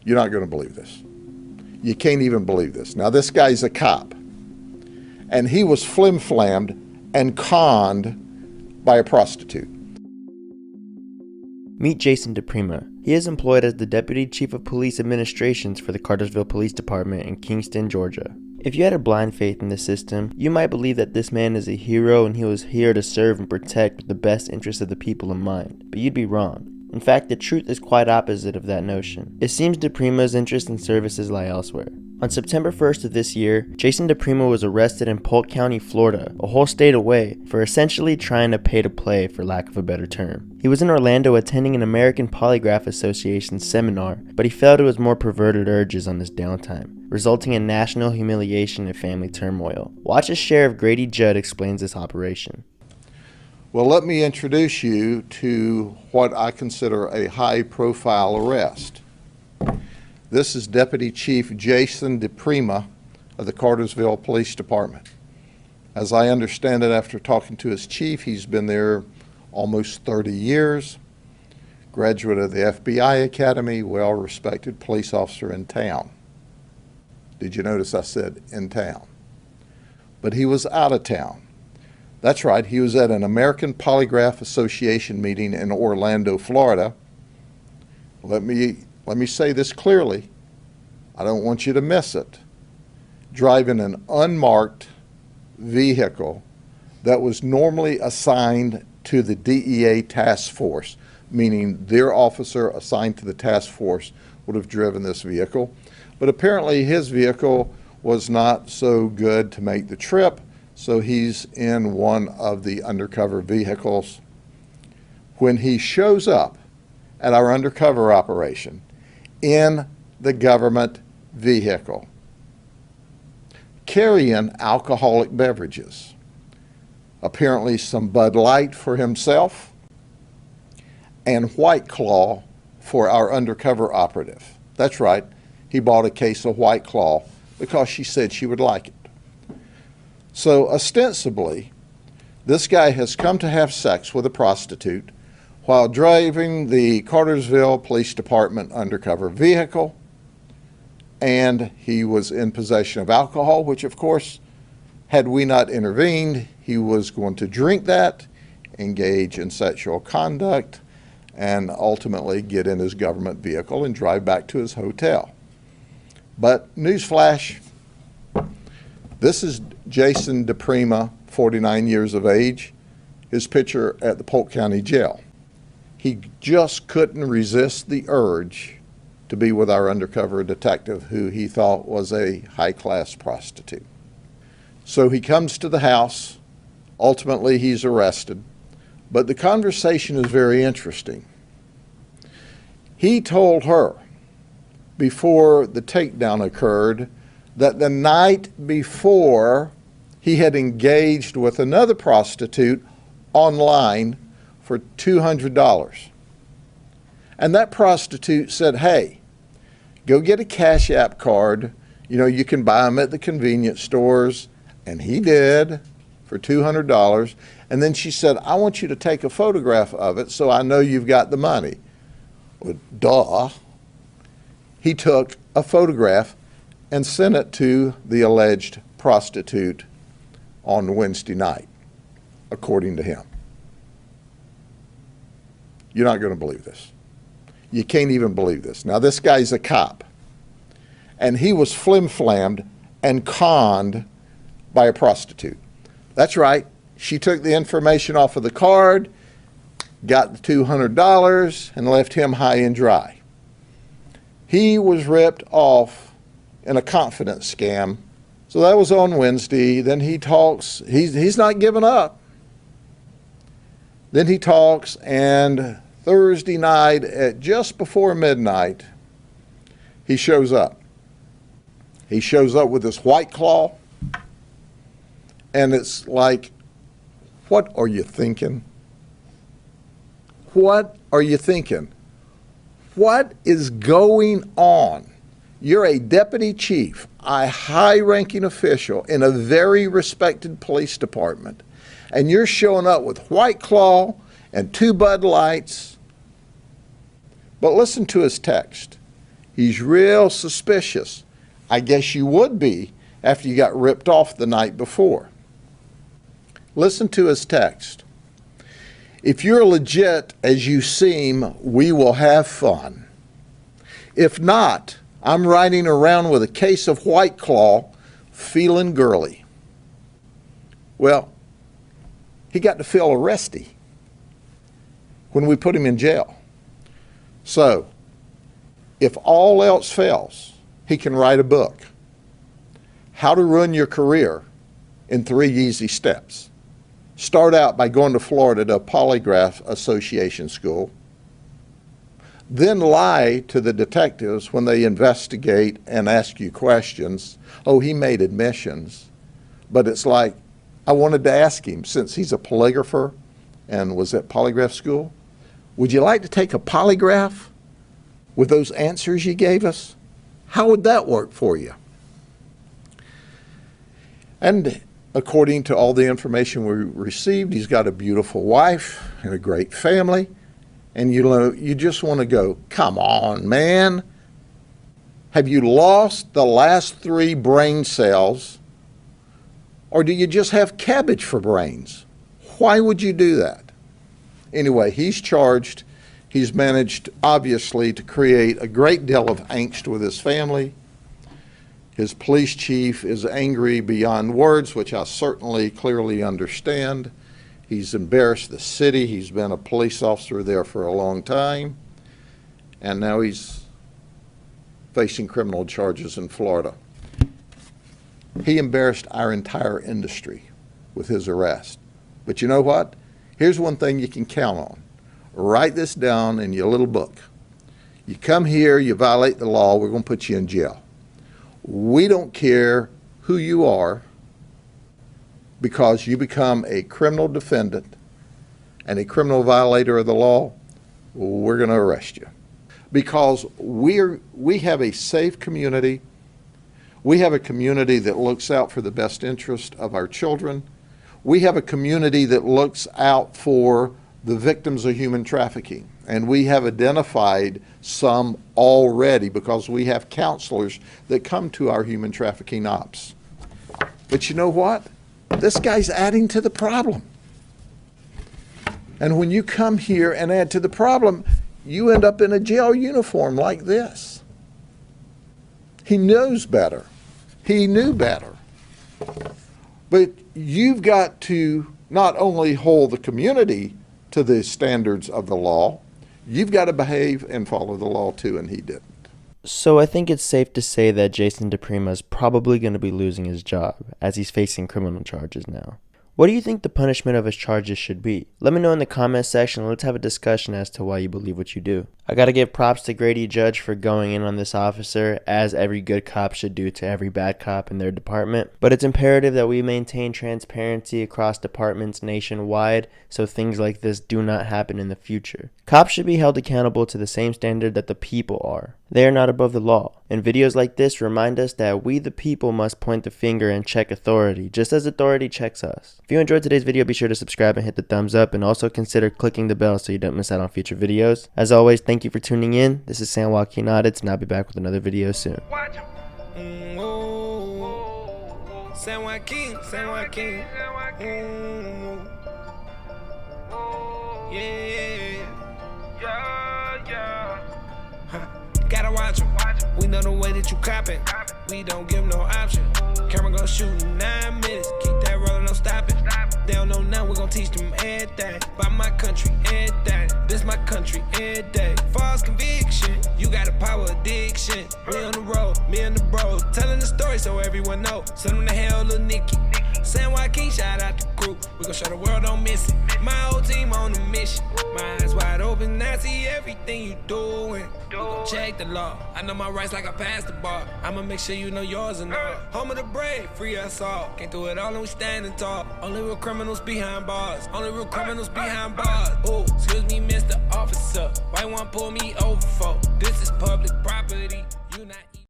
You're not going to believe this. You can't even believe this. Now, this guy's a cop, and he was flim-flammed and conned by a prostitute. Meet Jason diprima. He is employed as the Deputy Chief of Police Administrations for the Cartersville Police Department in Kingston, Georgia. If you had a blind faith in the system, you might believe that this man is a hero and he was here to serve and protect with the best interests of the people in mind, but you'd be wrong. In fact, the truth is quite opposite of that notion. It seems diprima's interests and services lie elsewhere. On September 1st of this year, Jason diprima was arrested in Polk County, Florida, a whole state away, for essentially trying to pay to play, for lack of a better term. He was in Orlando attending an American Polygraph Association seminar, but he fell to his more perverted urges on his downtime, resulting in national humiliation and family turmoil. Watch as Sheriff Grady Judd explains this operation. Well, let me introduce you to what I consider a high-profile arrest. This is Deputy Chief Jason diprima of the Cartersville Police Department. As I understand it, after talking to his chief, he's been there almost 30 years, graduate of the FBI Academy, well-respected police officer in town. Did you notice I said in town? But he was out of town. That's right, he was at an American Polygraph Association meeting in Orlando, Florida. Let me say this clearly. I don't want you to miss it. Driving an unmarked vehicle that was normally assigned to the DEA task force, meaning their officer assigned to the task force would have driven this vehicle. But apparently his vehicle was not so good to make the trip, so he's in one of the undercover vehicles. When he shows up at our undercover operation in the government vehicle, carrying alcoholic beverages, apparently some Bud Light for himself and White Claw for our undercover operative. That's right, he bought a case of White Claw because she said she would like it. So ostensibly, this guy has come to have sex with a prostitute while driving the Cartersville Police Department undercover vehicle, and he was in possession of alcohol, which of course, had we not intervened, he was going to drink that, engage in sexual conduct, and ultimately get in his government vehicle and drive back to his hotel. But newsflash, this is Jason diprima, 49 years of age, his picture at the Polk County Jail. He just couldn't resist the urge to be with our undercover detective, who he thought was a high-class prostitute. So he comes to the house. Ultimately, he's arrested. But the conversation is very interesting. He told her before the takedown occurred that the night before he had engaged with another prostitute online for $200. And that prostitute said, hey, go get a Cash App card. You know, you can buy them at the convenience stores. And he did for $200. And then she said, I want you to take a photograph of it so I know you've got the money. Well, duh. He took a photograph and sent it to the alleged prostitute on Wednesday night, according to him. You're not going to believe this. You can't even believe this. Now, this guy's a cop, and he was flim-flammed and conned by a prostitute. That's right. She took the information off of the card, got the $200, and left him high and dry. He was ripped off in a confidence scam. So that was on Wednesday. Then he talks. He's not giving up. Then he talks, and Thursday night at just before midnight, he shows up. He shows up with this White Claw, and it's like, what are you thinking? What are you thinking? What is going on? You're a deputy chief, a high-ranking official in a very respected police department, and you're showing up with White Claw and 2 Bud Lights. But listen to his text. He's real suspicious. I guess you would be after you got ripped off the night before. Listen to his text. If you're legit as you seem, we will have fun. If not, I'm riding around with a case of White Claw, feeling girly. Well, he got to feel arresty when we put him in jail. So, if all else fails, he can write a book. How to Ruin Your Career in 3 Easy Steps. Start out by going to Florida to a polygraph association school. Then lie to the detectives when they investigate and ask you questions. Oh, he made admissions. But it's like, I wanted to ask him, since he's a polygrapher and was at polygraph school, would you like to take a polygraph with those answers you gave us? How would that work for you? And according to all the information we received, he's got a beautiful wife and a great family. And you just want to go, come on, man. Have you lost the last 3 brain cells? Or do you just have cabbage for brains? Why would you do that? Anyway, he's charged. He's managed, obviously, to create a great deal of angst with his family. His police chief is angry beyond words, which I certainly clearly understand. He's embarrassed the city. He's been a police officer there for a long time. And now he's facing criminal charges in Florida. He embarrassed our entire industry with his arrest. But you know what? Here's one thing you can count on. Write this down in your little book. You come here, you violate the law, we're going to put you in jail. We don't care who you are, because you become a criminal defendant and a criminal violator of the law, we're going to arrest you. Because we have a safe community. We have a community that looks out for the best interest of our children. We have a community that looks out for the victims of human trafficking. And we have identified some already because we have counselors that come to our human trafficking ops. But you know what? This guy's adding to the problem. And when you come here and add to the problem, you end up in a jail uniform like this. He knows better. He knew better. But you've got to not only hold the community to the standards of the law, you've got to behave and follow the law too, and he didn't. So I think it's safe to say that Jason diprima is probably going to be losing his job, as he's facing criminal charges now. What do you think the punishment of his charges should be? Let me know in the comment section and let's have a discussion as to why you believe what you do. I gotta give props to Grady Judd for going in on this officer, as every good cop should do to every bad cop in their department. But it's imperative that we maintain transparency across departments nationwide so things like this do not happen in the future. Cops should be held accountable to the same standard that the people are. They are not above the law. And videos like this remind us that we the people must point the finger and check authority, just as authority checks us. If you enjoyed today's video, be sure to subscribe and hit the thumbs up, and also consider clicking the bell so you don't miss out on future videos. As always, thank you for tuning in. This is San Joaquin Audits, and I'll be back with another video soon. San Joaquin, San Joaquin. Gotta watch 'em. We know the way that you coppin'. We don't give 'em no option. Camera gon' shoot in 9 minutes. Keep that rollin', no stopping. They don't know now, we gon' teach them everything. By my country, everything. This my country, every day. False conviction, you got a power addiction. We on the road, me and the bros, telling the story so everyone know. Send them to hell, little Nicky. San Joaquin, shout out the group. We gon' show the world, don't miss it. My whole team on a mission. My eyes wide open, I see everything you doing. We gon' check the law. I know my rights like I passed the bar. I'ma make sure you know yours and all. Home of the brave, free us all. Can't do it all and we standing tall. Only real criminals behind bars. Only real criminals behind bars. Ooh, excuse me, Mr. Officer. Why you wanna pull me over for? This is public property. You not